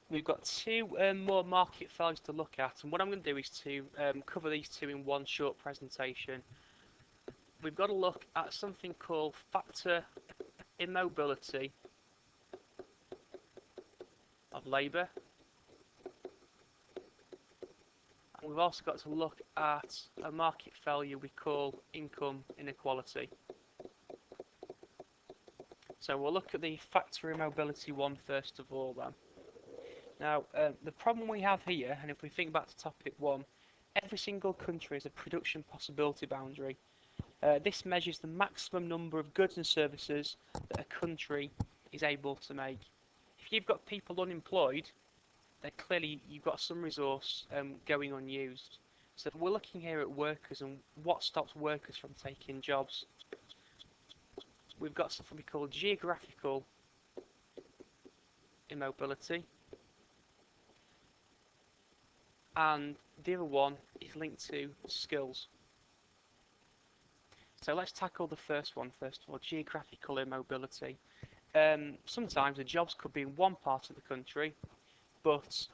We've got two more market failures to look at, and what I'm going to do is to cover these two in one short presentation. We've got to look at something called factor immobility of labour, and we've also got to look at a market failure we call income inequality. So we'll look at the factor immobility one first of all then. Now, the problem we have here, and if we think back to topic one, every single country has a production possibility boundary. This measures the maximum number of goods and services that a country is able to make. If you've got people unemployed, then clearly you've got some resource going unused. So we're looking here at workers and what stops workers from taking jobs. We've got something we call geographical immobility, and the other one is linked to skills. So let's tackle the first one first of all, geographical immobility. Sometimes the jobs could be in one part of the country, but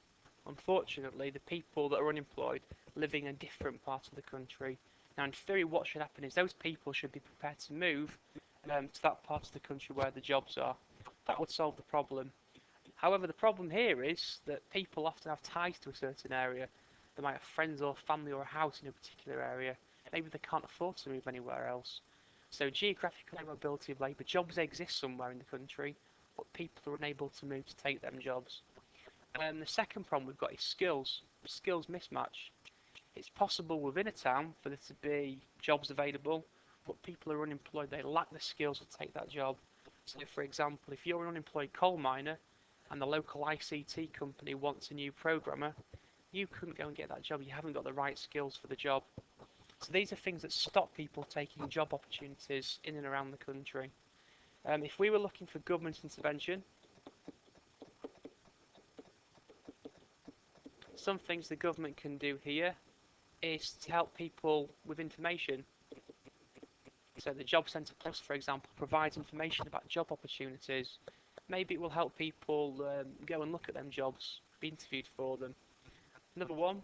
unfortunately the people that are unemployed living in a different part of the country. Now in theory what should happen is those people should be prepared to move to that part of the country where the jobs are. That would solve the problem. However, the problem here is that people often have ties to a certain area. They might have friends or family or a house in a particular area. Maybe they can't afford to move anywhere else. So geographical immobility of labour, jobs exist somewhere in the country, but people are unable to move to take them jobs. The second problem we've got is skills mismatch. It's possible within a town for there to be jobs available, but people are unemployed, they lack the skills to take that job. So for example, if you're an unemployed coal miner and the local ICT company wants a new programmer, you couldn't go and get that job, you haven't got the right skills for the job. So these are things that stop people taking job opportunities in and around the country. If we were looking for government intervention, some things the government can do here is to help people with information. So the Job Centre Plus, for example, provides information about job opportunities. Maybe it will help people go and look at them jobs, be interviewed for them. Another one,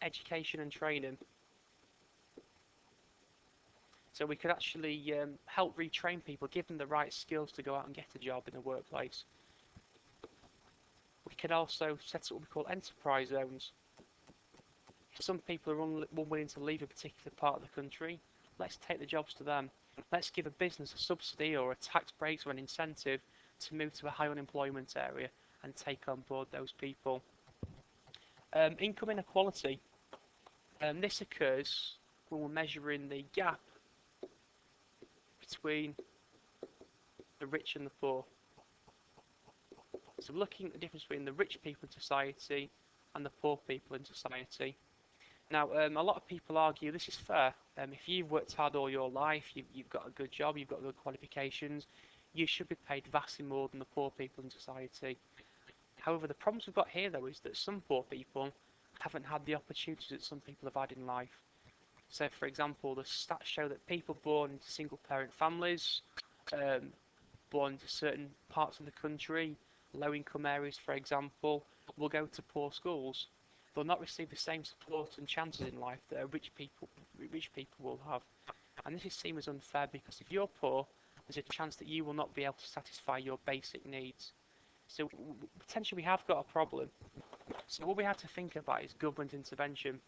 education and training. So we could actually help retrain people, give them the right skills to go out and get a job in the workplace. We can also set up what we call enterprise zones. If some people are unwilling to leave a particular part of the country, let's take the jobs to them. Let's give a business a subsidy or a tax break or an incentive to move to a high unemployment area and take on board those people. Income inequality. This occurs when we're measuring the gap between the rich and the poor. So looking at the difference between the rich people in society and the poor people in society. Now, a lot of people argue this is fair. If you've worked hard all your life, you've got a good job, you've got good qualifications, you should be paid vastly more than the poor people in society. However, the problems we've got here, though, is that some poor people haven't had the opportunities that some people have had in life. So, for example, the stats show that people born into single-parent families, born into certain parts of the country, low-income areas, for example, will go to poor schools. They'll not receive the same support and chances in life that rich people will have. And this is seen as unfair because if you're poor, there's a chance that you will not be able to satisfy your basic needs. So potentially we have got a problem. So what we have to think about is government intervention.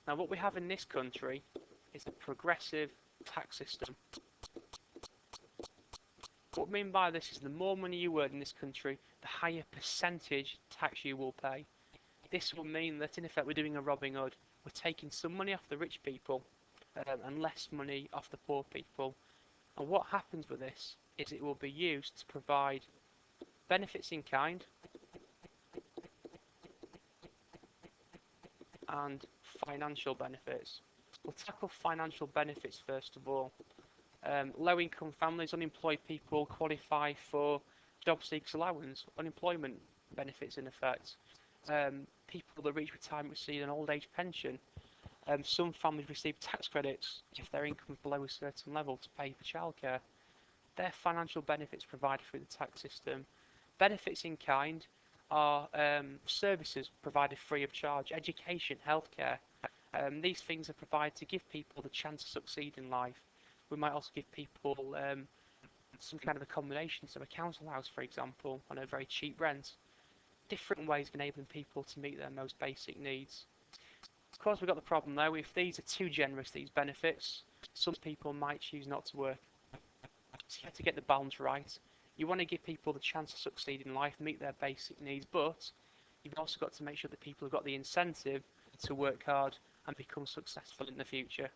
Now what we have in this country is a progressive tax system. What I mean by this is the more money you earn in this country, the higher percentage tax you will pay. This will mean that in effect we're doing a Robin Hood. We're taking some money off the rich people and less money off the poor people. And what happens with this is it will be used to provide benefits in kind and financial benefits. We'll tackle financial benefits first of all. Low-income families, unemployed people qualify for job seekers allowance, unemployment benefits in effect. People that reach retirement receive an old age pension. Some families receive tax credits if their income is below a certain level to pay for childcare. They're financial benefits provided through the tax system. Benefits in kind are services provided free of charge, education, healthcare. These things are provided to give people the chance to succeed in life. We might also give people some kind of accommodation, so a council house, for example, on a very cheap rent. Different ways of enabling people to meet their most basic needs. Of course, we've got the problem though, if these are too generous, these benefits, some people might choose not to work. So you have to get the balance right. You want to give people the chance to succeed in life, meet their basic needs, but you've also got to make sure that people have got the incentive to work hard and become successful in the future.